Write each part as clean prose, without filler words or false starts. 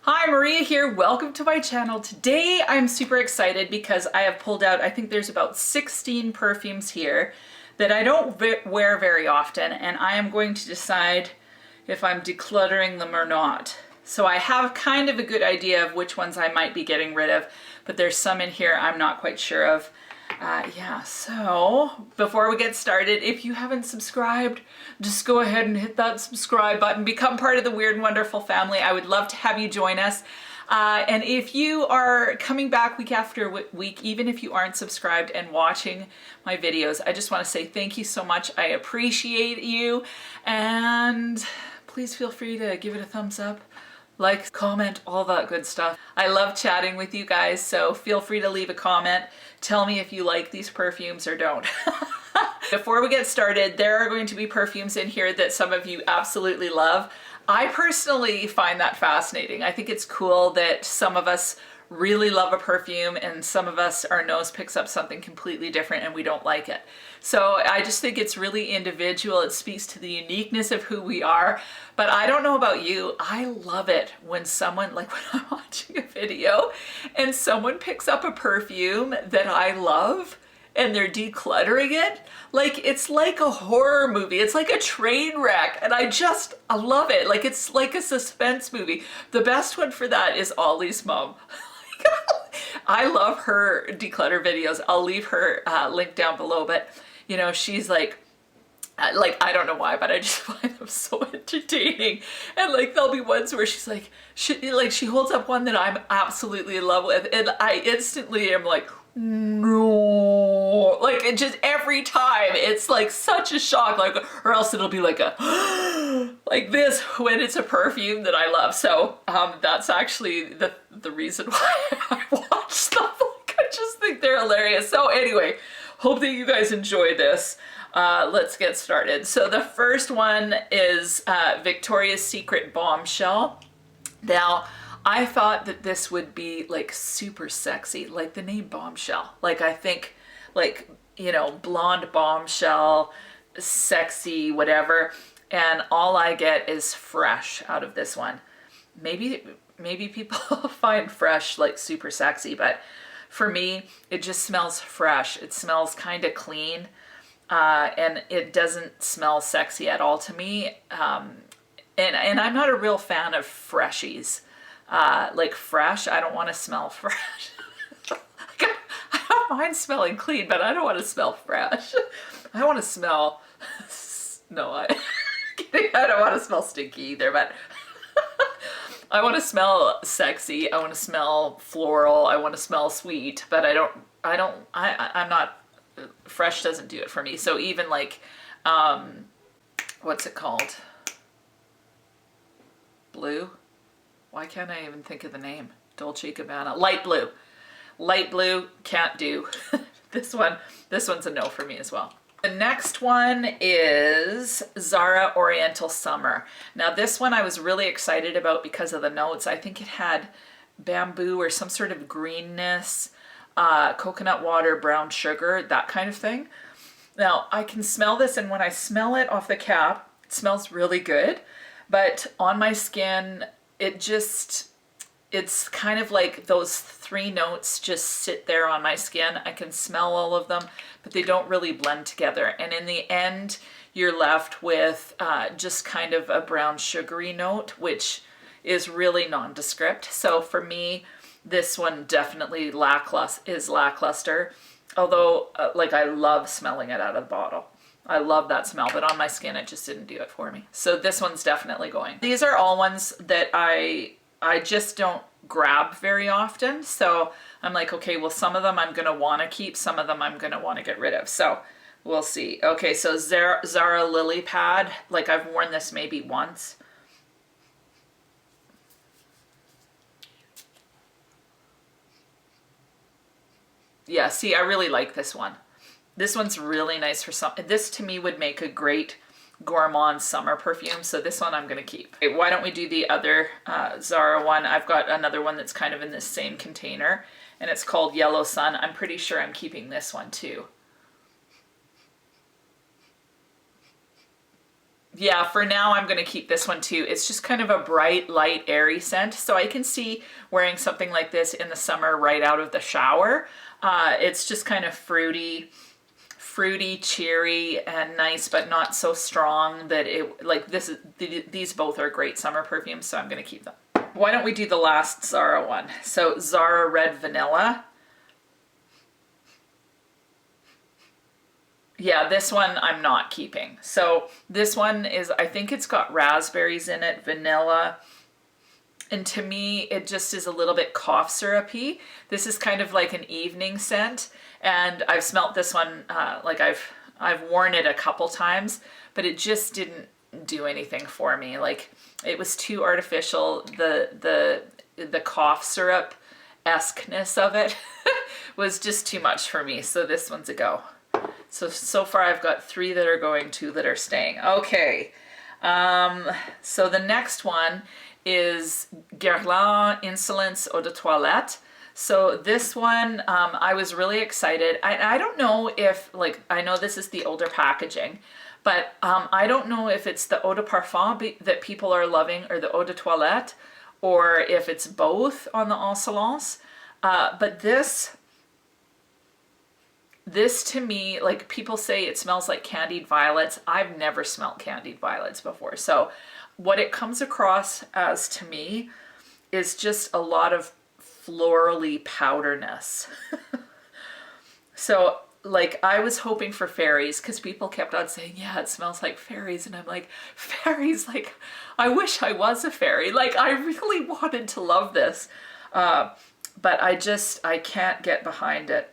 Hi, Maria here. Welcome to my channel. Today I'm super excited because I have pulled out, I think there's about 16 perfumes here that I don't wear very often, and I am going to decide if I'm decluttering them or not. So I have kind of a good idea of which ones I might be getting rid of, but there's some in here I'm not quite sure of. So before we get started, if you haven't subscribed, just go ahead and hit that subscribe button. Become part of the Weird and Wonderful family. I would love to have you join us. And if you are coming back week after week, even if you aren't subscribed and watching my videos, I just want to say thank you so much. I appreciate you. And please feel free to give it a thumbs up, like, comment, all that good stuff. I love chatting with you guys, so feel free to leave a comment. Tell me if you like these perfumes or don't. Before we get started, there are going to be perfumes in here that some of you absolutely love. I personally find that fascinating. I think it's cool that some of us really love a perfume and some of us, our nose picks up something completely different and we don't like it. So I just think it's really individual. It speaks to the uniqueness of who we are. But I don't know about you, I love it when someone, like when I'm watching a video and someone picks up a perfume that I love and they're decluttering it. Like, it's like a horror movie. It's like a train wreck. And I love it. Like, it's like a suspense movie. The best one for that is Ollie's mom. I love her declutter videos. I'll leave her link down below, but you know, she's like, I don't know why, but I just find them so entertaining. And like, there'll be ones where she's like, she holds up one that I'm absolutely in love with, and I instantly am like, no, like, it just every time it's like such a shock, like, or else it'll be like a like this when it's a perfume that I love. So that's actually the reason why I watch them. Like, I just think they're hilarious. So anyway, hope that you guys enjoy this. Let's get started. So the first one is Victoria's Secret Bombshell. Now, I thought that this would be like super sexy, like the name Bombshell. Like, I think, like, you know, blonde bombshell, sexy, whatever. And all I get is fresh out of this one. Maybe people find fresh like super sexy, but for me, it just smells fresh. It smells kind of clean. And it doesn't smell sexy at all to me. And I'm not a real fan of freshies. Like fresh, I don't want to smell fresh. I don't mind smelling clean, but I don't want to smell fresh. I want to smell, no, I'm kidding. I don't want to smell stinky either, but I want to smell sexy. I want to smell floral. I want to smell sweet, but I'm not, fresh doesn't do it for me. So even like, what's it called? Blue? Why can't I even think of the name? Dolce & Gabbana. Light blue. Light blue, can't do. This one's a no for me as well. The next one is Zara Oriental Summer. Now this one I was really excited about because of the notes. I think it had bamboo or some sort of greenness, coconut water, brown sugar, that kind of thing. Now I can smell this, and when I smell it off the cap, it smells really good. But on my skin, it's kind of like those three notes just sit there on my skin. I can smell all of them, but they don't really blend together. And in the end, you're left with just kind of a brown sugary note, which is really nondescript. So for me, this one definitely is lackluster. Although, like, I love smelling it out of the bottle. I love that smell, but on my skin, it just didn't do it for me. So this one's definitely going. These are all ones that I just don't grab very often. So I'm like, okay, well, some of them I'm going to want to keep. Some of them I'm going to want to get rid of. So we'll see. Okay, so Zara Lily Pad. Like, I've worn this maybe once. Yeah, see, I really like this one. This one's really nice for this to me would make a great gourmand summer perfume. So this one I'm going to keep. Okay, why don't we do the other Zara one? I've got another one that's kind of in this same container, and it's called Yellow Sun. I'm pretty sure I'm keeping this one too. Yeah, for now I'm going to keep this one too. It's just kind of a bright, light, airy scent. So I can see wearing something like this in the summer right out of the shower. It's just kind of fruity, cheery, and nice, but not so strong that it, like this is, these both are great summer perfumes, so I'm going to keep them. Why don't we do the last Zara one? So Zara Red Vanilla. Yeah, this one I'm not keeping. So this one is, I think it's got raspberries in it, vanilla, and to me it just is a little bit cough syrupy. This is kind of like an evening scent, and I've smelt this one, like I've worn it a couple times, but it just didn't do anything for me. Like, it was too artificial. The cough syrup esqueness of it was just too much for me. So this one's a go. So far I've got 3 that are going, 2 that are staying. Okay, so the next one is Guerlain Insolence Eau de Toilette. So this one, I was really excited. I don't know if, like, I know this is the older packaging, but I don't know if it's the eau de parfum that people are loving or the eau de toilette, or if it's both on the Insolence. But this to me, like, people say it smells like candied violets. I've never smelled candied violets before. So what it comes across as to me is just a lot of florally powderness. So, like, I was hoping for fairies because people kept on saying, yeah, it smells like fairies. And I'm like, fairies? Like, I wish I was a fairy. Like, I really wanted to love this. But I can't get behind it.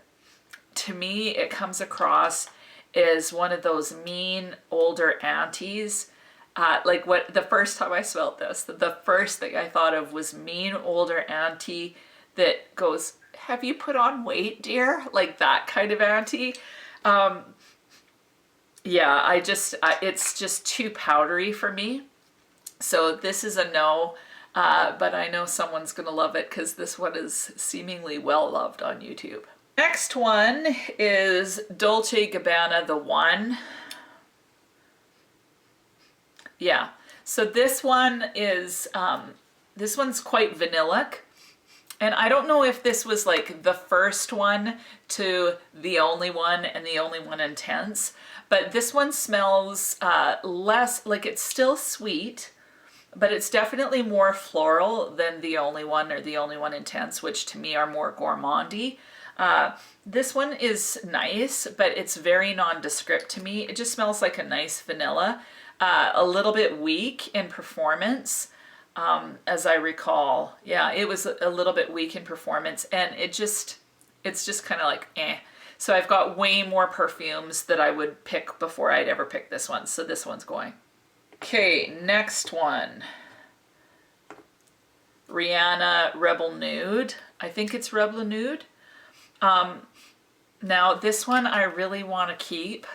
To me, it comes across as one of those mean older aunties. Like, what the first time I smelled this, the first thing I thought of was mean older auntie that goes, have you put on weight, dear? Like that kind of auntie. Yeah, it's just too powdery for me. So this is a no, but I know someone's gonna love it because this one is seemingly well loved on YouTube. Next one is Dolce & Gabbana The One. Yeah, so this one is, this one's quite vanillic. And I don't know if this was like the first one to the only one and the only one intense, but this one smells less, like it's still sweet, but it's definitely more floral than the only one or the only one intense, which to me are more gourmandy. This one is nice, but it's very nondescript to me. It just smells like a nice vanilla, a little bit weak in performance, as I recall. Yeah, it was a little bit weak in performance, and it's just kind of like, eh. So I've got way more perfumes that I would pick before I'd ever pick this one. So this one's going. Okay, next one. Rihanna Rebl Nude. I think it's Rebl Nude. Now this one I really want to keep,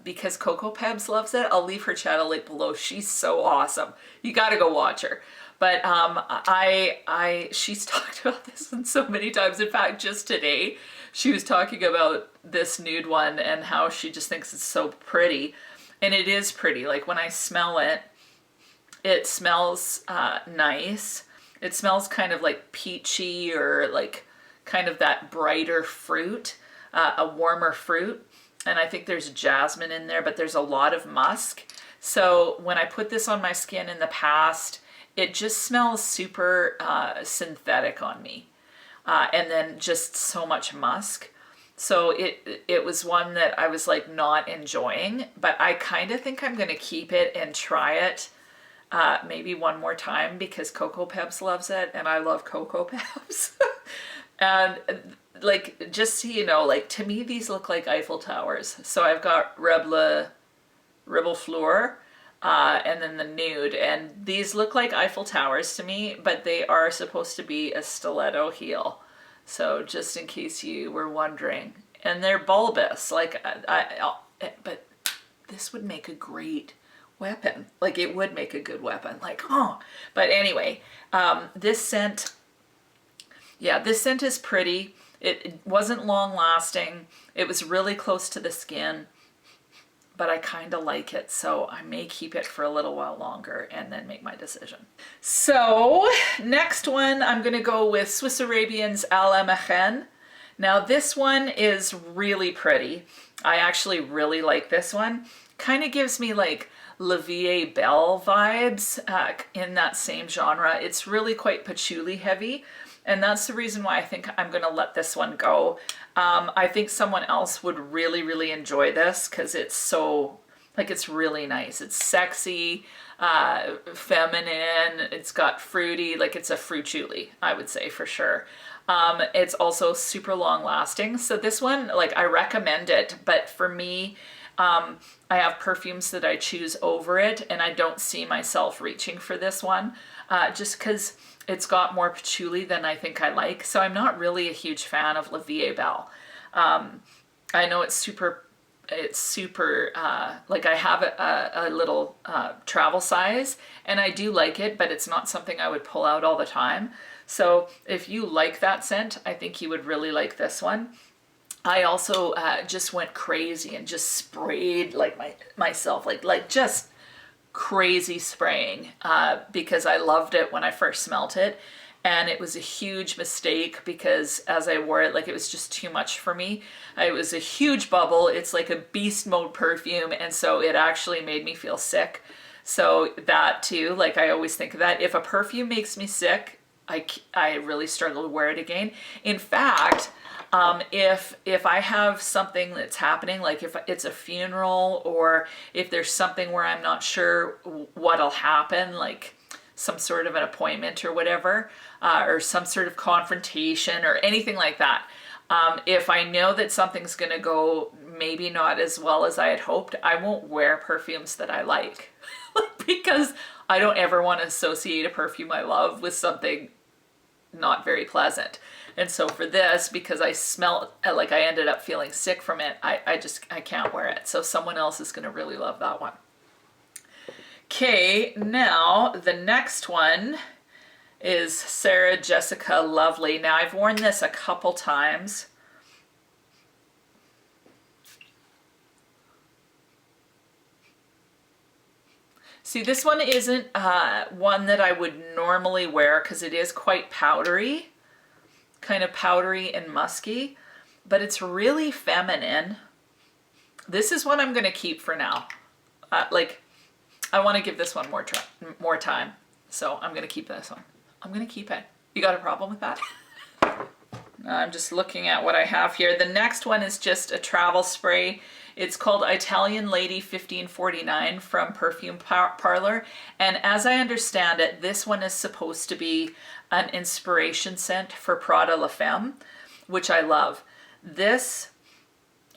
because Coco Pebs loves it. I'll leave her channel link below. She's so awesome. You got to go watch her. But she's talked about this one so many times. In fact, just today she was talking about this nude one and how she just thinks it's so pretty. And it is pretty. Like, when I smell it, it smells nice. It smells kind of like peachy, or like kind of that brighter fruit, a warmer fruit. And I think there's jasmine in there, but there's a lot of musk. So when I put this on my skin in the past, it just smells super synthetic on me. And then just so much musk. So it was one that I was like not enjoying, but I kind of think I'm going to keep it and try it maybe one more time because Coco Pebs loves it and I love Coco Pebs. And like, just so you know, like, to me these look like Eiffel Towers. So I've got Rebl Fleur, and then the Nude, and these look like Eiffel Towers to me, but they are supposed to be a stiletto heel. So just in case you were wondering, and they're bulbous, like, but this would make a great weapon. Like, it would make a good weapon, like, oh. But anyway, this scent, yeah, this scent is pretty. It wasn't long lasting. It was really close to the skin, but I kind of like it, so I may keep it for a little while longer and then make my decision. So next one, I'm gonna go with Swiss Arabian's A la Machen. Now this one is really pretty. I actually really like this one. Kind of gives me like La Vie Belle vibes in that same genre. It's really quite patchouli heavy, and that's the reason why I think I'm gonna let this one go. I think someone else would really, really enjoy this because it's so, like, it's really nice. It's sexy, feminine, it's got fruity, like it's a fruitchuli, I would say for sure. It's also super long lasting. So this one, like, I recommend it, but for me, I have perfumes that I choose over it, and I don't see myself reaching for this one just because it's got more patchouli than I think I like. So I'm not really a huge fan of La Vie Belle. I know it's super, like I have a little travel size, and I do like it, but it's not something I would pull out all the time. So if you like that scent, I think you would really like this one. I also just went crazy and just sprayed like myself, like just crazy spraying because I loved it when I first smelt it. And it was a huge mistake because as I wore it, like, it was just too much for me. It was a huge bubble. It's like a beast mode perfume. And so it actually made me feel sick. So that too, like, I always think of that. If a perfume makes me sick, I really struggle to wear it again. In fact, if I have something that's happening, like if it's a funeral or if there's something where I'm not sure what'll happen, like some sort of an appointment or whatever, or some sort of confrontation or anything like that, if I know that something's gonna go maybe not as well as I had hoped, I won't wear perfumes that I like because I don't ever want to associate a perfume I love with something not very pleasant. And so for this, because I smell like I ended up feeling sick from it, I can't wear it. So someone else is gonna really love that one. Okay, now the next one is Sarah Jessica Lovely. Now I've worn this a couple times. See, this one isn't one that I would normally wear because it is quite powdery, kind of powdery and musky, but it's really feminine. This is what I'm gonna keep for now. Like, I want to give this one more time, so I'm gonna keep this one. I'm gonna keep it. You got a problem with that? I'm just looking at what I have here. The next one is just a travel spray. It's called Italian Lady 1549 from Perfume Parlor. And as I understand it, this one is supposed to be an inspiration scent for Prada La Femme, which I love. This,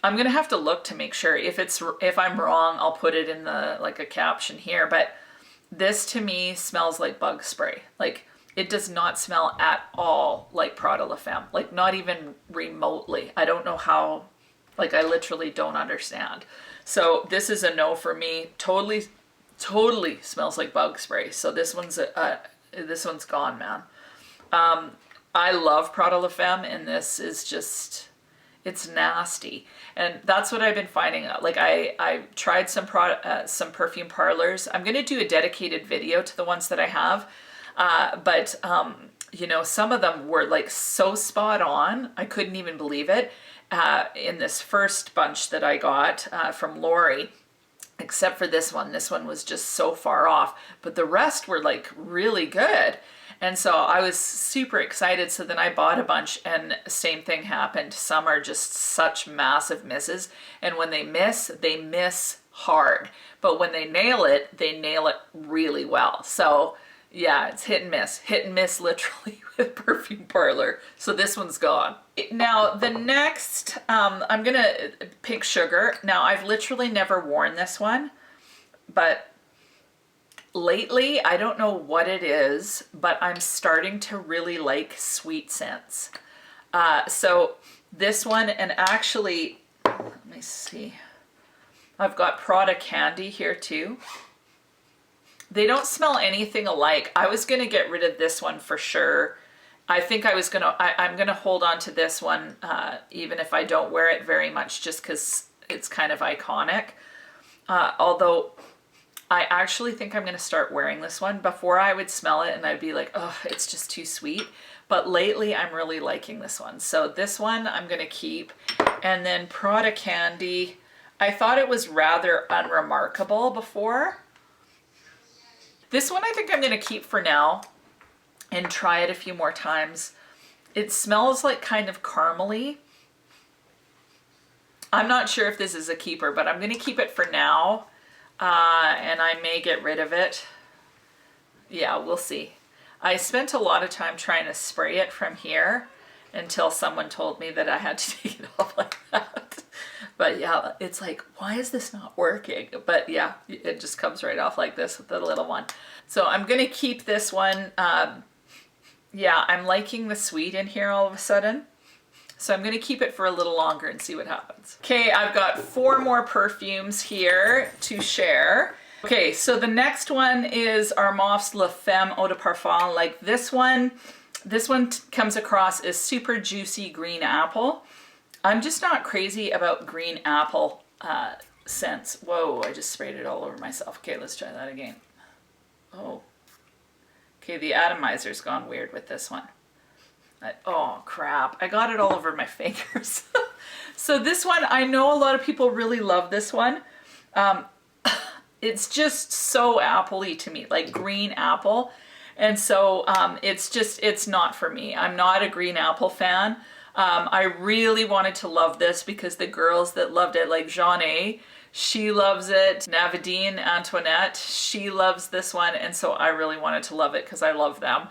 I'm gonna have to look to make sure. If I'm wrong, I'll put it in the, like, a caption here. But this to me smells like bug spray. Like, it does not smell at all like Prada La Femme, like not even remotely. I don't know how, like, I literally don't understand. So this is a no for me. Totally smells like bug spray. So this one's gone, man. I love Prada La Femme, and this is just, it's nasty. And that's what I've been finding. Like, I tried some perfume parlors. I'm gonna do a dedicated video to the ones that I have. But you know, some of them were like so spot on, I couldn't even believe it. In this first bunch that I got from Lori, except for this one was just so far off, but the rest were like really good. And so I was super excited. So then I bought a bunch, and same thing happened. Some are just such massive misses, and when they miss hard, but when they nail it really well. So yeah, it's hit and miss literally with Perfume Parlor. So this one's gone. Now the next, I'm gonna Pink Sugar. Now I've literally never worn this one, but lately, I don't know what it is, but I'm starting to really like sweet scents. So this one, and actually, let me see, I've got Prada Candy here too. They don't smell anything alike. I was gonna get rid of this one for sure. I think I'm gonna hold on to this one even if I don't wear it very much, just because it's kind of iconic. Although I actually think I'm going to start wearing this one. Before I would smell it and I'd be like, oh, it's just too sweet. But lately I'm really liking this one. So this one I'm going to keep. And then Prada Candy, I thought it was rather unremarkable before. This one I think I'm going to keep for now and try it a few more times. It smells like kind of caramely. I'm not sure if this is a keeper, but I'm going to keep it for now. And I may get rid of it. Yeah, we'll see. I spent a lot of time trying to spray it from here until someone told me that I had to take it off like that. But yeah, it's like, why is this not working? But yeah, it just comes right off like this with the little one. So I'm going to keep this one. Yeah, I'm liking the sweet in here all of a sudden. So I'm going to keep it for a little longer and see what happens. Okay, I've got 4 more perfumes here to share. Okay, so the next one is Armand's La Femme Eau de Parfum. Like this one comes across as super juicy green apple. I'm just not crazy about green apple scents. Whoa, I just sprayed it all over myself. Okay, let's try that again. Oh. Okay, the atomizer's gone weird with this one. Oh crap, I got it all over my fingers. So this one, I know a lot of people really love this one. It's just so apple-y to me, like green apple. And so it's not for me. I'm not a green apple fan. I really wanted to love this because the girls that loved it, like Jeanne, she loves it. Navadine, Antoinette, she loves this one. And so I really wanted to love it because I love them.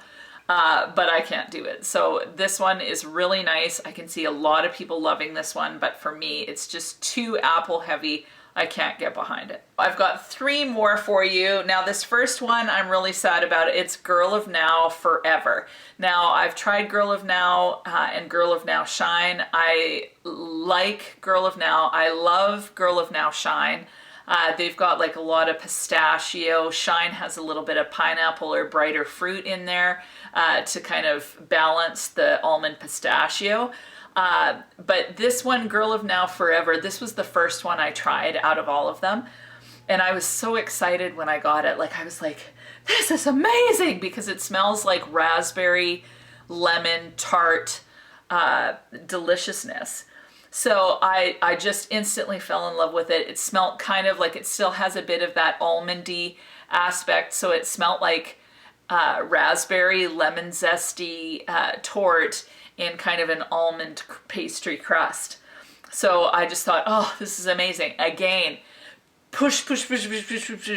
But I can't do it. So this one is really nice. I can see a lot of people loving this one, but for me, it's just too apple heavy. I can't get behind it. I've got 3 more for you. Now this first one, I'm really sad about it. It's Girl of Now Forever. Now I've tried Girl of Now and Girl of Now Shine. I like Girl of Now. I love Girl of Now Shine. They've got like a lot of pistachio. Shine has a little bit of pineapple or brighter fruit in there to kind of balance the almond pistachio. But this one, Girl of Now Forever, this was the first one I tried out of all of them. And I was so excited when I got it. Like I was like, this is amazing because it smells like raspberry, lemon, tart, deliciousness. So I just instantly fell in love with it. It smelled kind of like it still has a bit of that almondy aspect. So it smelled like raspberry, lemon zesty tort in kind of an almond pastry crust. So I just thought, oh, this is amazing. Again, push,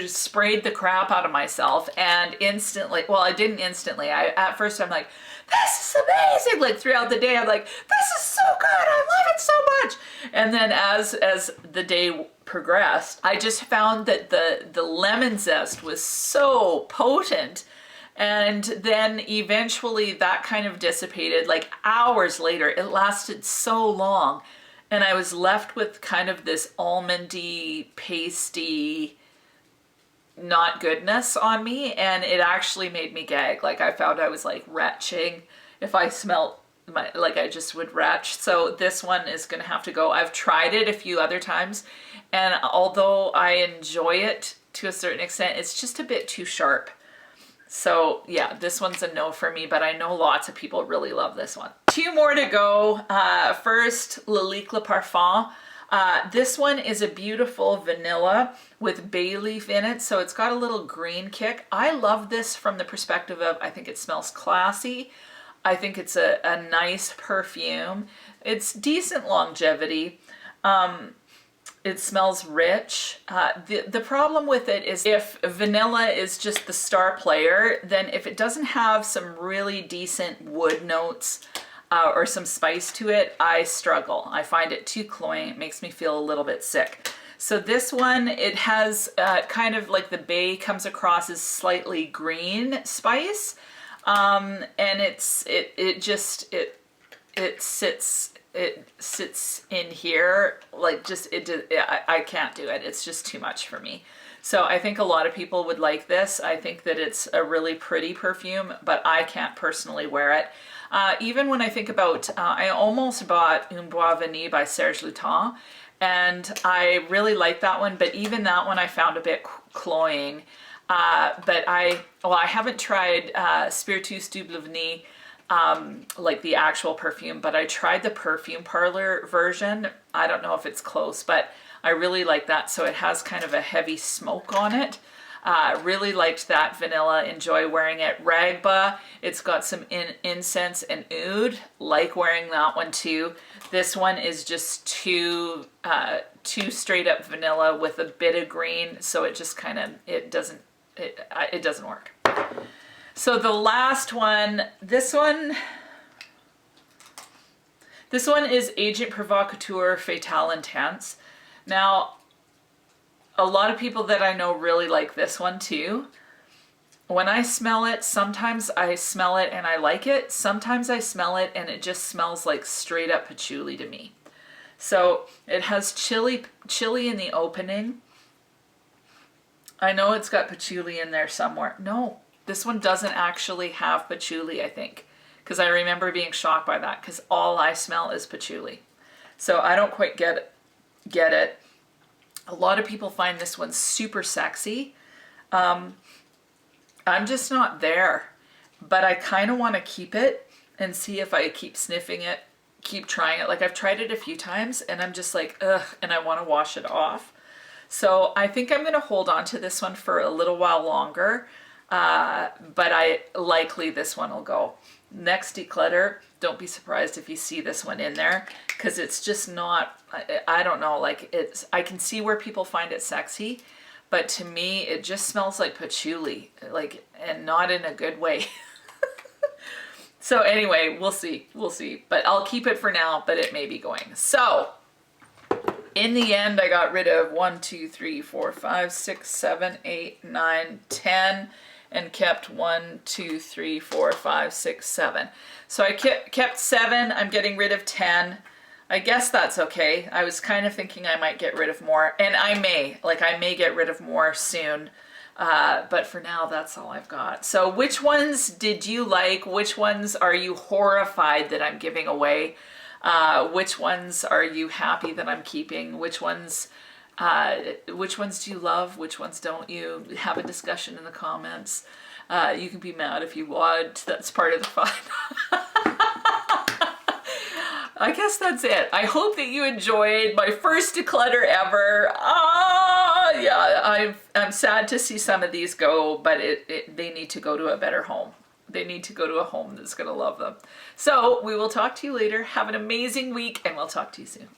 sprayed the crap out of myself and instantly, well, I didn't instantly. At first I'm like, this is amazing. Like throughout the day, I'm like, this is so good. I love it so much. And then as the day progressed, I just found that the lemon zest was so potent. And then eventually that kind of dissipated, like hours later. It lasted so long. And I was left with kind of this almondy, pasty, not goodness on me. And it actually made me gag. Like I found I was like retching. If I smelled, like I just would retch. So this one is going to have to go. I've tried it a few other times. And although I enjoy it to a certain extent, it's just a bit too sharp. So yeah, this one's a no for me, but I know lots of people really love this one. 2 more to go. First, Lalique Le Parfum. This one is a beautiful vanilla with bay leaf in it, so it's got a little green kick. I love this from the perspective of, I think it smells classy. I think it's a nice perfume. It's decent longevity. It smells rich. The problem with it is if vanilla is just the star player, then if it doesn't have some really decent wood notes or some spice to it, I struggle. I find it too cloying. It makes me feel a little bit sick. So this one, it has kind of like the bay comes across as slightly green spice. And it sits in here like just I can't do it. It's just too much for me. So I think a lot of people would like this. I think that it's a really pretty perfume, but I can't personally wear it. Even when I think about, I almost bought Un Bois Vanille by Serge Lutens, and I really like that one, but even that one I found a bit cloying. But I haven't tried Spiritus du Blevny, like the actual perfume, but I tried the Perfume Parlor version. I don't know if it's close, but I really like that. So it has kind of a heavy smoke on it. Really liked that vanilla, enjoy wearing it. Ragba, it's got some incense and oud, like wearing that one too. This one is just too straight up vanilla with a bit of green, so it just kind of, it doesn't work. So the last one, this one is Agent Provocateur Fatale Intense. Now, a lot of people that I know really like this one too. When I smell it, sometimes I smell it and I like it. Sometimes I smell it and it just smells like straight up patchouli to me. So it has chili in the opening. I know it's got patchouli in there somewhere. No, this one doesn't actually have patchouli, I think, because I remember being shocked by that, because all I smell is patchouli. So I don't quite get it. A lot of people find this one super sexy. I'm just not there, but I kind of want to keep it and see if I keep sniffing it, keep trying it. Like, I've tried it a few times and I'm just like, ugh, and I want to wash it off. So I think I'm going to hold on to this one for a little while longer, but likely this one will go. Next declutter, don't be surprised if you see this one in there, because it's just not, I don't know, like, I can see where people find it sexy, but to me it just smells like patchouli, like, and not in a good way. So anyway, we'll see, but I'll keep it for now, but it may be going. So in the end, I got rid of 1, 2, 3, 4, 5, 6, 7, 8, 9, 10, and kept 1, 2, 3, 4, 5, 6, 7. So I kept 7. I'm getting rid of 10. I guess that's okay. I was kind of thinking I might get rid of more, and I may get rid of more soon. But for now, that's all I've got. So which ones did you like? Which ones are you horrified that I'm giving away? Which ones are you happy that I'm keeping? Which ones do you love? Which ones don't you? Have a discussion in the comments. You can be mad if you want. That's part of the fun. I guess that's it. I hope that you enjoyed my first declutter ever. Yeah, I'm sad to see some of these go, but they need to go to a better home. They need to go to a home that's going to love them. So we will talk to you later. Have an amazing week, and we'll talk to you soon.